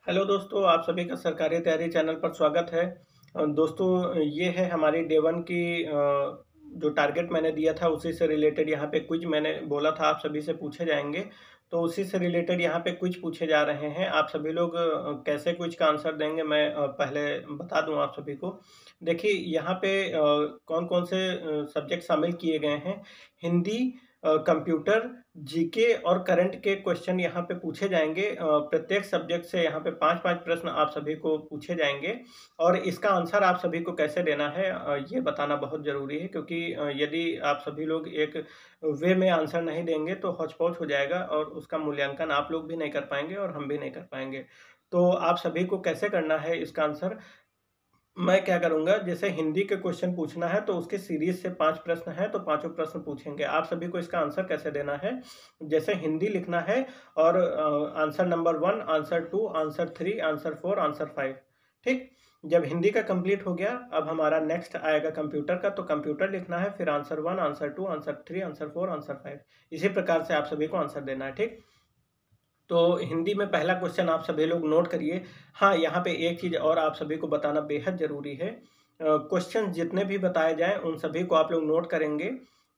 Hello दोस्तों, आप सभी का सरकारी तैयारी चैनल पर स्वागत है। दोस्तों, ये है हमारी डे वन की जो टारगेट मैंने दिया था उसी से रिलेटेड यहाँ पे क्विज मैंने बोला था आप सभी से पूछे जाएंगे। तो उसी से रिलेटेड यहाँ पे क्विज पूछे जा रहे हैं। आप सभी लोग कैसे क्विज का आंसर देंगे मैं पहले बता दूं आप सभी को। देखिए यहाँ पे कौन कौन से सब्जेक्ट शामिल किए गए हैं। हिंदी, कंप्यूटर, जीके और करंट के क्वेश्चन यहाँ पे पूछे जाएंगे। प्रत्येक सब्जेक्ट से यहाँ पे 5-5 प्रश्न आप सभी को पूछे जाएंगे और इसका आंसर आप सभी को कैसे देना है ये बताना बहुत ज़रूरी है, क्योंकि यदि आप सभी लोग एक वे में आंसर नहीं देंगे तो हौच-पौच हो जाएगा और उसका मूल्यांकन आप लोग भी नहीं कर पाएंगे और हम भी नहीं कर पाएंगे। तो आप सभी को कैसे करना है इसका आंसर, मैं क्या करूँगा, जैसे हिंदी के क्वेश्चन पूछना है तो उसके सीरीज़ से 5 प्रश्न हैं तो पाँचों प्रश्न पूछेंगे। आप सभी को इसका आंसर कैसे देना है, जैसे हिंदी लिखना है और answer number 1, answer 2, answer 3, answer 4, answer 5। ठीक? जब हिंदी का कंप्लीट हो गया, अब हमारा नेक्स्ट आएगा कंप्यूटर का, तो कंप्यूटर लिखना है, फिर answer 1, answer 2, answer 3, answer 4, answer 5। इसी प्रकार से आप सभी को आंसर देना है। ठीक? तो हिंदी में पहला क्वेश्चन आप सभी लोग नोट करिए। हाँ, यहाँ पे एक चीज़ और आप सभी को बताना बेहद ज़रूरी है। क्वेश्चन जितने भी बताए जाएँ उन सभी को आप लोग नोट करेंगे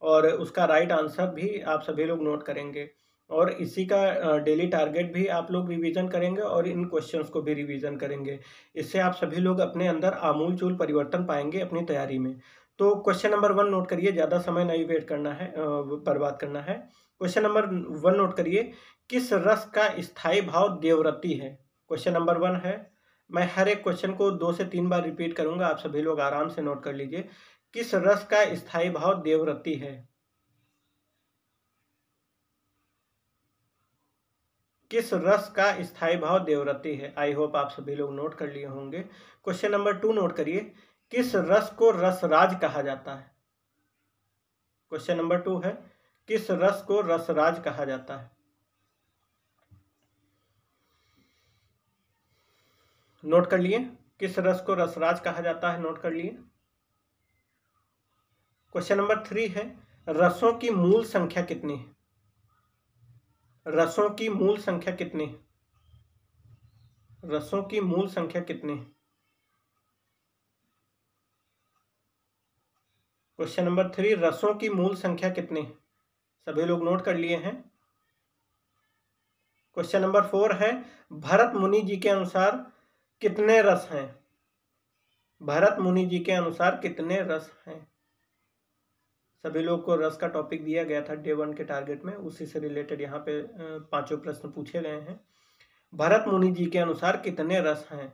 और उसका राइट आंसर भी आप सभी लोग नोट करेंगे और इसी का डेली टारगेट भी आप लोग रिवीजन करेंगे और इन क्वेश्चंस को भी रिवीजन करेंगे। इससे आप सभी लोग अपने अंदर आमूल-चूल परिवर्तन पाएँगे अपनी तैयारी में। तो क्वेश्चन नंबर 1 नोट करिए, ज़्यादा समय नहीं वेट करना है, बर्बाद करना है। क्वेश्चन नंबर 1 नोट करिए, किस रस का स्थायी भाव देवरती है? क्वेश्चन नंबर 1 है। मैं हर एक क्वेश्चन को 2 से 3 बार रिपीट करूंगा, आप सभी लोग आराम से नोट कर लीजिए। किस रस का स्थायी भाव देवरती है? किस रस का स्थायी भाव देवरती है? आई होप आप सभी लोग नोट कर लिए होंगे। क्वेश्चन नंबर 2 नोट करिए, किस रस को रसराज कहा जाता है? क्वेश्चन नंबर 2 है, किस रस को रसराज कहा जाता है? नोट कर लिए, किस रस को रसराज कहा जाता है, नोट कर लिए। क्वेश्चन नंबर 3 है, रसों की मूल संख्या कितनी है? रसों की मूल संख्या कितनी है? रसों की मूल संख्या कितनी है? क्वेश्चन नंबर 3, रसों की मूल संख्या कितनी है? सभी लोग नोट कर लिए हैं। क्वेश्चन नंबर 4 है, भरत मुनि जी के अनुसार कितने रस हैं? भरत मुनि जी के अनुसार कितने रस हैं? सभी लोग को रस का टॉपिक दिया गया था डे 1 के टारगेट में, उसी से रिलेटेड यहाँ पे पांचों प्रश्न पूछे गए हैं। भरत मुनि जी के अनुसार कितने रस हैं?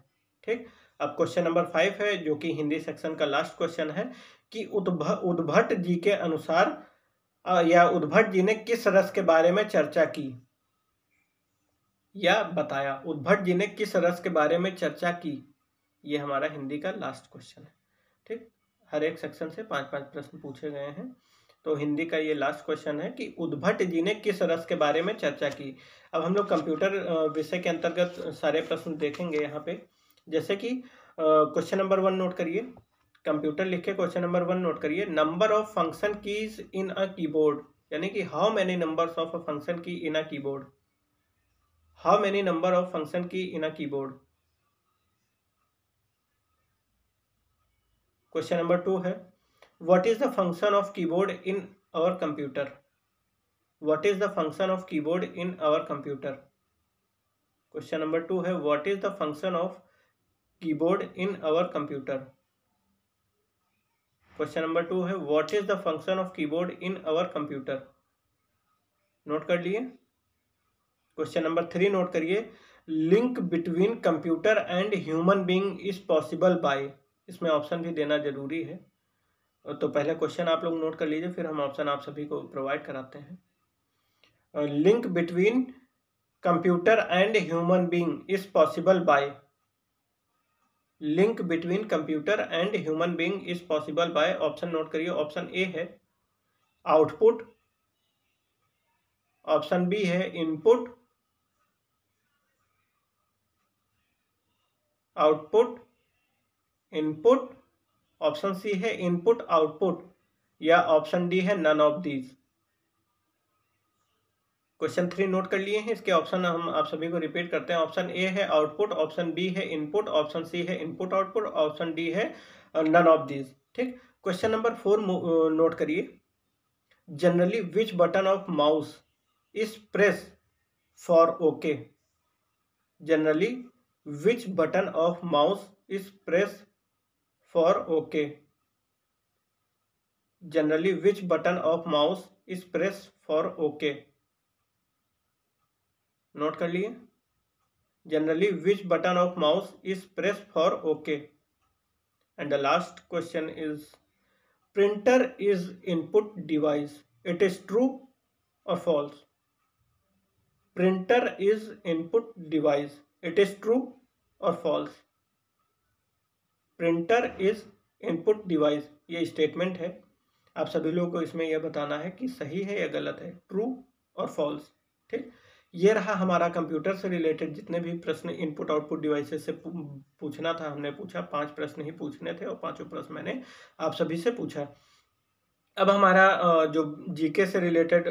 ठीक। अब क्वेश्चन नंबर 5 है, जो कि हिंदी सेक्शन का लास्ट क्वेश्चन है, कि उद्भट जी के अनुसार या उद्भट जी ने किस रस के बारे में चर्चा की या बताया? उद्भट जी ने किस रस के बारे में चर्चा की? ये हमारा हिंदी का लास्ट क्वेश्चन है। ठीक। हर एक सेक्शन से 5-5 प्रश्न पूछे गए हैं, तो हिंदी का ये लास्ट क्वेश्चन है कि उद्भट जी ने किस रस के बारे में चर्चा की। अब हम लोग कंप्यूटर विषय के अंतर्गत सारे प्रश्न देखेंगे यहाँ पे। जैसे कि क्वेश्चन नंबर 1 नोट करिए, कंप्यूटर लिख के क्वेश्चन नंबर 1 नोट करिए, number of function keys in a keyboard, यानी कि how many numbers of a function key in a keyboard? How many number of function key in a keyboard? Question number 2 है, what is the function of keyboard in our computer? What is the function of keyboard in our computer? Question number 2 है, what is the function of keyboard in our computer? Question number 2 है, what is the function of keyboard in our computer? Note कर लिए। Question number 3 note करिए, link between computer and human being is possible bye. इसमें option भी देना जरूरी है, तो पहले क्वेश्चन आप लोग नोट कर लीजिए, फिर हम ऑप्शन आप सभी को प्रोवाइड कराते हैं। Link between computer and human being is possible by. Link between computer and human being is possible by, option note करिए। ऑप्शन ए है आउटपुट, ऑप्शन बी है input, output input, option C है input output, या option D है none of these. Question 3 note कर लिए हैं। इसके ऑप्शन हम आप सभी को रिपीट करते हैं। ऑप्शन ए है आउटपुट, ऑप्शन बी है इनपुट, ऑप्शन सी है इनपुट आउटपुट, ऑप्शन डी है नन ऑफ दीज। ठीक। क्वेश्चन नंबर 4 नोट करिए। Generally which button of mouse is press for okay. Generally which button of mouse is press for okay. Generally which button of mouse is press for okay. Note कर लिए। Generally which button of mouse is press for okay. And the last question is printer is input device, it is true और false. Printer is input device, it is true और false. Printer is input device, ये statement है। आप सभी लोगों को इसमें यह बताना है कि सही है या गलत है, ट्रू और फॉल्स। ठीक। ये रहा हमारा कंप्यूटर से रिलेटेड जितने भी प्रश्न इनपुट आउटपुट डिवाइसेस से पूछना था हमने पूछा। 5 प्रश्न ही पूछने थे और 5 प्रश्न मैंने आप सभी से पूछा। अब हमारा जो जीके से रिलेटेड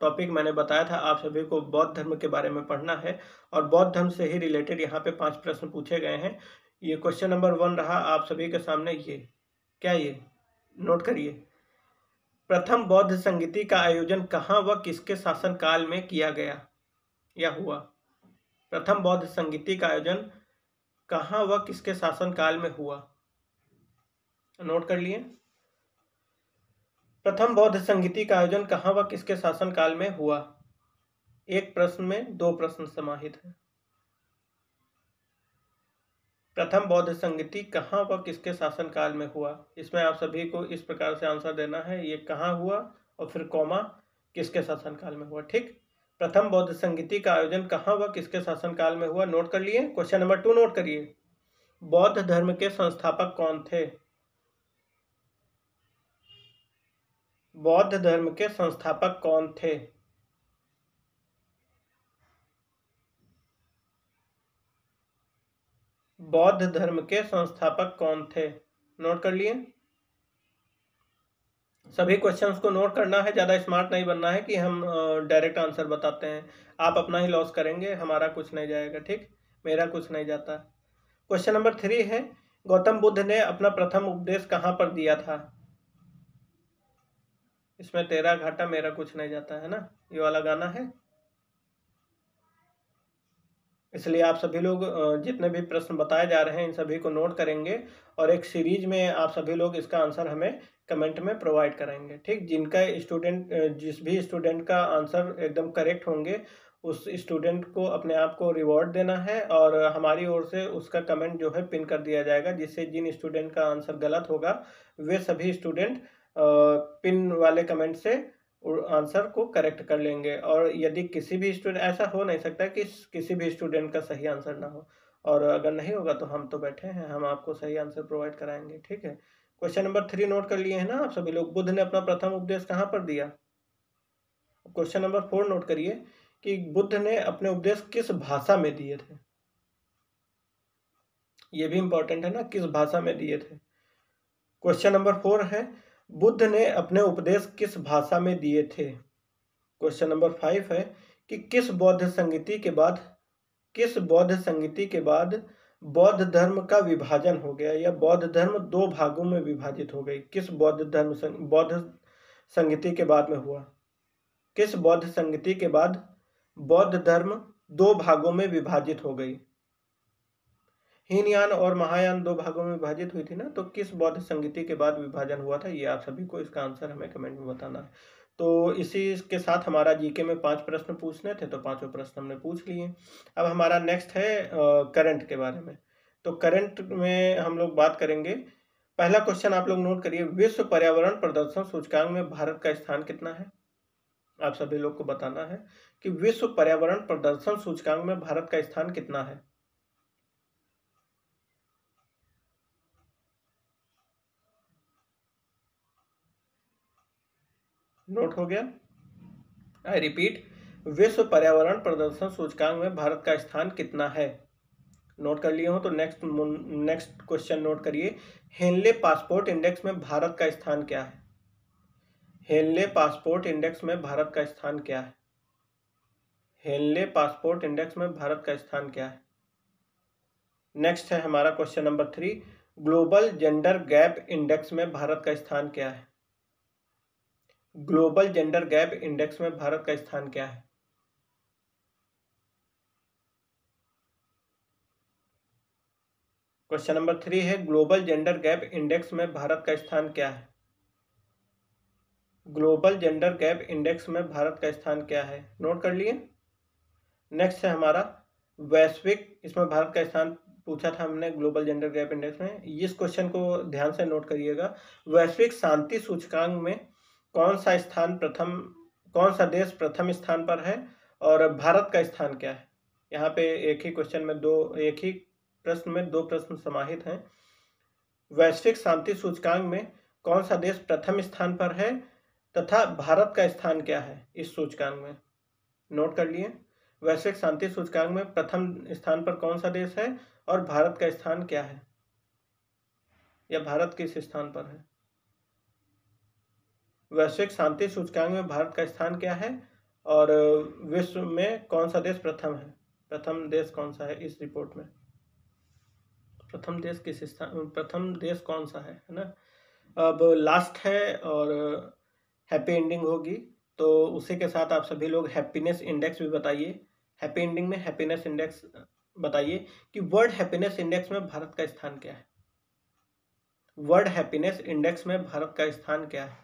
टॉपिक मैंने बताया था, आप सभी को बौद्ध धर्म के बारे में पढ़ना है और बौद्ध धर्म से ही रिलेटेड यहाँ पे 5 प्रश्न पूछे गए हैं। ये क्वेश्चन नंबर 1 रहा आप सभी के सामने। ये क्या, ये नोट करिए। प्रथम बौद्ध संगीति का आयोजन कहाँ व किसके शासन काल में किया गया या हुआ। प्रथम बौद्ध संगीति का आयोजन कहाँ व किसके शासन काल में हुआ। नोट कर लिए। प्रथम बौद्ध संगीति का आयोजन कहाँ व किसके शासन काल में हुआ। एक प्रश्न में 2 प्रश्न समाहित है। प्रथम बौद्ध संगीति कहाँ व किसके शासन काल में हुआ। इसमें आप सभी को इस प्रकार से आंसर देना है, ये कहाँ हुआ और फिर कॉमा किसके शासन काल में हुआ। ठीक। प्रथम बौद्ध संगीति का आयोजन कहाँ व किसके शासन काल में हुआ। नोट कर लिए। क्वेश्चन नंबर 2 नोट करिए। बौद्ध धर्म के संस्थापक कौन थे। बौद्ध धर्म के संस्थापक कौन थे। बौद्ध धर्म के संस्थापक कौन थे। नोट कर लिए। सभी क्वेश्चंस को नोट करना है, ज़्यादा स्मार्ट नहीं बनना है कि हम डायरेक्ट आंसर बताते हैं। आप अपना ही लॉस करेंगे, हमारा कुछ नहीं जाएगा। ठीक, मेरा कुछ नहीं जाता। क्वेश्चन नंबर 3 है, गौतम बुद्ध ने अपना प्रथम उपदेश कहाँ पर दिया था। इसमें तेरा घाटा मेरा कुछ नहीं जाता है ना, ये वाला गाना है। इसलिए आप सभी लोग जितने भी प्रश्न बताए जा रहे हैं इन सभी को नोट करेंगे और एक सीरीज में आप सभी लोग इसका आंसर हमें कमेंट में प्रोवाइड करेंगे। ठीक, जिनका स्टूडेंट जिस भी स्टूडेंट का आंसर एकदम करेक्ट होंगे उस स्टूडेंट को अपने आप को रिवॉर्ड देना है और हमारी ओर से उसका कमेंट जो है पिन कर दिया जाएगा, जिससे जिन स्टूडेंट का आंसर गलत होगा वे सभी स्टूडेंट पिन वाले कमेंट से आंसर को करेक्ट कर लेंगे। और यदि किसी भी स्टूडेंट, ऐसा हो नहीं सकता कि किसी भी स्टूडेंट का सही आंसर ना हो, और अगर नहीं होगा तो हम तो बैठे हैं, हम आपको सही आंसर प्रोवाइड कराएंगे। ठीक है। क्वेश्चन नंबर 3 नोट कर लिए हैं ना आप सभी लोग। बुद्ध ने अपना प्रथम उपदेश कहाँ पर दिया। क्वेश्चन नंबर 4 नोट करिए कि बुद्ध ने अपने उपदेश किस भाषा में दिए थे। ये भी इंपॉर्टेंट है ना, किस भाषा में दिए थे। क्वेश्चन नंबर 4 है, बुद्ध ने अपने उपदेश किस भाषा में दिए थे। क्वेश्चन नंबर 5 है कि किस बौद्ध संगीति के बाद बौद्ध धर्म का विभाजन हो गया या बौद्ध धर्म 2 भागों में विभाजित हो गई। किस बौद्ध संगीति के बाद में हुआ। किस बौद्ध संगीति के बाद बौद्ध धर्म 2 भागों में विभाजित हो गई। हीनयान और महायान 2 भागों में विभाजित हुई थी ना, तो किस बौद्ध संगीति के बाद विभाजन हुआ था, ये आप सभी को इसका आंसर हमें कमेंट में बताना है। तो इसी के साथ हमारा जीके में 5 प्रश्न पूछने थे, तो 5 प्रश्न हमने पूछ लिए। अब हमारा नेक्स्ट है करंट के बारे में। तो करंट में हम लोग बात करेंगे। पहला क्वेश्चन आप लोग नोट करिए, विश्व पर्यावरण प्रदर्शन सूचकांक में भारत का स्थान कितना है। आप सभी लोग को बताना है कि विश्व पर्यावरण प्रदर्शन सूचकांक में भारत का स्थान कितना है। नोट हो गया। आई रिपीट, विश्व पर्यावरण प्रदर्शन सूचकांक में भारत का स्थान कितना है। नोट कर लिए हो तो नेक्स्ट क्वेश्चन नोट करिए, हेनले पासपोर्ट इंडेक्स में भारत का स्थान क्या है। हेनले पासपोर्ट इंडेक्स में भारत का स्थान क्या है। हेनले पासपोर्ट इंडेक्स में भारत का स्थान क्या है? नेक्स्ट है हमारा question number 3, global gender gap index में भारत का स्थान क्या है? ग्लोबल जेंडर गैप इंडेक्स में भारत का स्थान क्या है? क्वेश्चन नंबर 3 है, ग्लोबल जेंडर गैप इंडेक्स में भारत का स्थान क्या है? ग्लोबल जेंडर गैप इंडेक्स में भारत का स्थान क्या है? नोट कर लिए। नेक्स्ट है हमारा वैश्विक, इसमें भारत का स्थान पूछा था हमने ग्लोबल जेंडर गैप इंडेक्स में। इस क्वेश्चन को ध्यान से नोट करिएगा। वैश्विक शांति सूचकांक में कौन सा देश प्रथम स्थान पर है और भारत का स्थान क्या है? यहाँ पे एक ही प्रश्न में दो प्रश्न समाहित हैं। वैश्विक शांति सूचकांक में कौन सा देश प्रथम स्थान पर है तथा भारत का स्थान क्या है इस सूचकांक में? नोट कर लिए। वैश्विक शांति सूचकांक में प्रथम स्थान पर कौन सा देश है और भारत का स्थान क्या है, या भारत किस स्थान पर है? वैश्विक शांति सूचकांक में भारत का स्थान क्या है और विश्व में कौन सा देश प्रथम है? प्रथम देश कौन सा है इस रिपोर्ट में? प्रथम देश कौन सा है ना? अब लास्ट है और हैप्पी एंडिंग होगी, तो उसी के साथ आप सभी लोग हैप्पीनेस इंडेक्स भी बताइए। हैप्पी एंडिंग में हैप्पीनेस इंडेक्स बताइए कि वर्ल्ड हैप्पीनेस इंडेक्स में भारत का स्थान क्या है? वर्ल्ड हैप्पीनेस इंडेक्स में भारत का स्थान क्या है?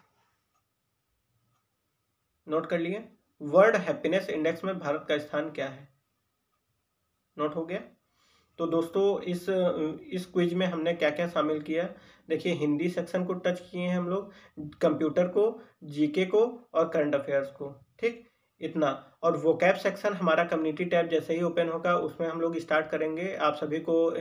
नोट कर लिए। वर्ल्ड हैप्पीनेस इंडेक्स में भारत का स्थान क्या है? नोट हो गया। तो दोस्तों इस क्विज में हमने क्या क्या शामिल किया, देखिए हिंदी सेक्शन को टच किए हैं हम लोग, कंप्यूटर को, जीके को और करंट अफेयर्स को, ठीक इतना। और वोकैब सेक्शन हमारा कम्युनिटी टैब जैसे ही ओपन होगा उसमें हम लोग स्टार्ट करेंगे। आप सभी को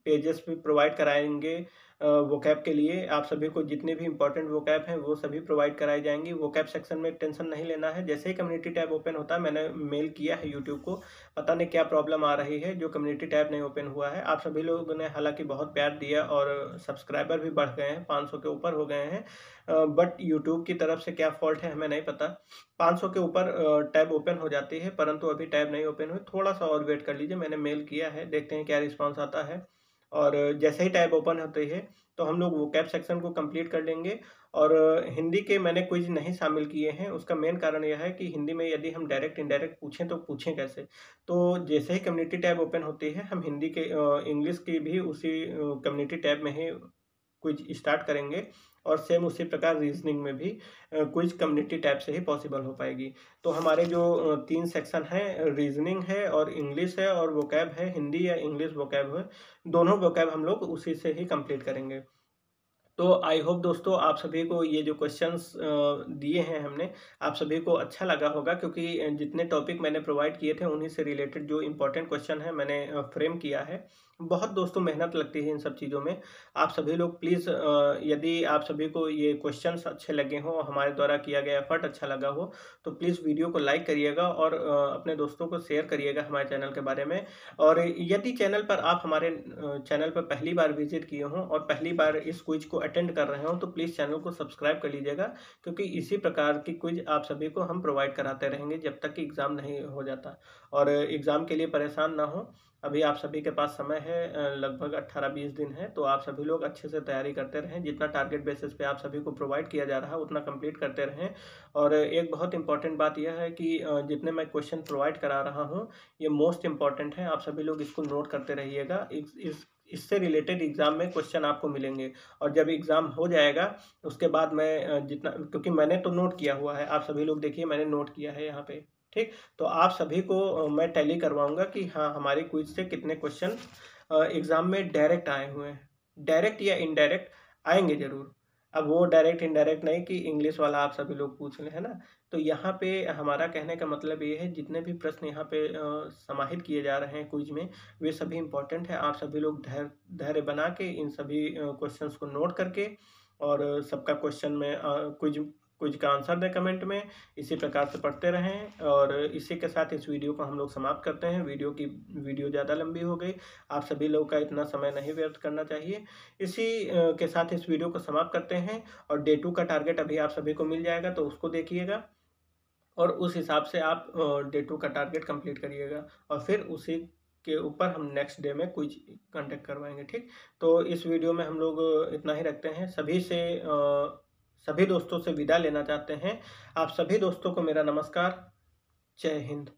पेजेस भी प्रोवाइड कराएंगे वोकैब के लिए। आप सभी को जितने भी इंपॉर्टेंट वोकैब हैं वो सभी प्रोवाइड कराई जाएंगी। वोकैब सेक्शन में टेंशन नहीं लेना है, जैसे ही कम्युनिटी टैब ओपन होता है, मैंने मेल किया है यूट्यूब को, पता नहीं क्या प्रॉब्लम आ रही है जो कम्युनिटी टैब नहीं ओपन हुआ है। आप सभी लोगों ने हालांकि बहुत प्यार दिया और सब्सक्राइबर भी बढ़ गए हैं, 500 के ऊपर हो गए हैं, बट यूट्यूब की तरफ से क्या फॉल्ट है हमें नहीं पता। 500 के ऊपर टैब ओपन हो जाती है, परंतु अभी टैब नहीं ओपन हुई, थोड़ा सा और वेट कर लीजिए। मैंने मेल किया है, देखते हैं क्या रिस्पॉन्स आता है। और जैसे ही टैब ओपन होती है तो हम लोग वोकैब सेक्शन को कंप्लीट कर लेंगे। और हिंदी के मैंने क्विज नहीं शामिल किए हैं, उसका मेन कारण यह है कि हिंदी में यदि हम डायरेक्ट इनडायरेक्ट पूछें तो पूछें कैसे। तो जैसे ही कम्युनिटी टैब ओपन होती है हम हिंदी के इंग्लिश की भी उसी कम्युनिटी टैब में ही क्विज स्टार्ट करेंगे, और सेम उसी प्रकार रीजनिंग में भी क्विज कम्युनिटी टैब से ही पॉसिबल हो पाएगी। तो हमारे जो 3 सेक्शन हैं, रीजनिंग है और इंग्लिश है और वोकैब है, हिंदी या इंग्लिश वोकैब है, दोनों वोकैब हम लोग उसी से ही कंप्लीट करेंगे। तो आई होप दोस्तों आप सभी को ये जो क्वेश्चंस दिए हैं हमने, आप सभी को अच्छा लगा होगा, क्योंकि जितने टॉपिक मैंने प्रोवाइड किए थे उन्हीं से रिलेटेड जो इम्पोर्टेंट क्वेश्चन है मैंने फ्रेम किया है। बहुत दोस्तों मेहनत लगती है इन सब चीज़ों में। आप सभी लोग प्लीज़, यदि आप सभी को ये क्वेश्चंस अच्छे लगे हों, हमारे द्वारा किया गया एफर्ट अच्छा लगा हो, तो प्लीज़ वीडियो को लाइक करिएगा और अपने दोस्तों को शेयर करिएगा हमारे चैनल के बारे में। और यदि चैनल पर आप हमारे चैनल पर पहली बार विजिट किए हों और पहली बार इस क्विज को अटेंड कर रहे हो तो प्लीज़ चैनल को सब्सक्राइब कर लीजिएगा, क्योंकि इसी प्रकार की क्विज आप सभी को हम प्रोवाइड कराते रहेंगे जब तक कि एग्ज़ाम नहीं हो जाता। और एग्ज़ाम के लिए परेशान ना हो, अभी आप सभी के पास समय है, लगभग 18-20 दिन है, तो आप सभी लोग अच्छे से तैयारी करते रहें। जितना टारगेट बेसिस पे आप सभी को प्रोवाइड किया जा रहा है उतना कंप्लीट करते रहें। और एक बहुत इंपॉर्टेंट बात यह है कि जितने मैं क्वेश्चन प्रोवाइड करा रहा हूँ ये मोस्ट इंपॉर्टेंट है, आप सभी लोग इसको नोट करते रहिएगा। इससे रिलेटेड एग्ज़ाम में क्वेश्चन आपको मिलेंगे, और जब एग्ज़ाम हो जाएगा उसके बाद मैं जितना, क्योंकि मैंने तो नोट किया हुआ है, आप सभी लोग देखिए मैंने नोट किया है यहाँ पे, ठीक। तो आप सभी को मैं टैली करवाऊंगा कि हाँ हमारी क्विज से कितने क्वेश्चन एग्ज़ाम में डायरेक्ट आए हुए हैं, डायरेक्ट या इनडायरेक्ट आएंगे ज़रूर। अब वो डायरेक्ट इनडायरेक्ट नहीं कि इंग्लिश वाला आप सभी लोग पूछ लें, है ना। तो यहाँ पे हमारा कहने का मतलब ये है, जितने भी प्रश्न यहाँ पे समाहित किए जा रहे हैं क्विज में, वे सभी इंपॉर्टेंट है। आप सभी लोग धैर्य बना के इन सभी क्वेश्चंस को नोट करके और सबका क्वेश्चन में क्विज का आंसर दें कमेंट में, इसी प्रकार से पढ़ते रहें। और इसी के साथ इस वीडियो को हम लोग समाप्त करते हैं। वीडियो ज़्यादा लंबी हो गई, आप सभी लोग का इतना समय नहीं व्यर्थ करना चाहिए। इसी के साथ इस वीडियो को समाप्त करते हैं। और डे 2 का टारगेट अभी आप सभी को मिल जाएगा, तो उसको देखिएगा। और उस हिसाब से आप डे 2 का टारगेट कंप्लीट करिएगा और फिर उसी के ऊपर हम नेक्स्ट डे में क्विज कंडक्ट करवाएंगे। ठीक, तो इस वीडियो में हम लोग इतना ही रखते हैं। सभी दोस्तों से विदा लेना चाहते हैं। आप सभी दोस्तों को मेरा नमस्कार। जय हिंद।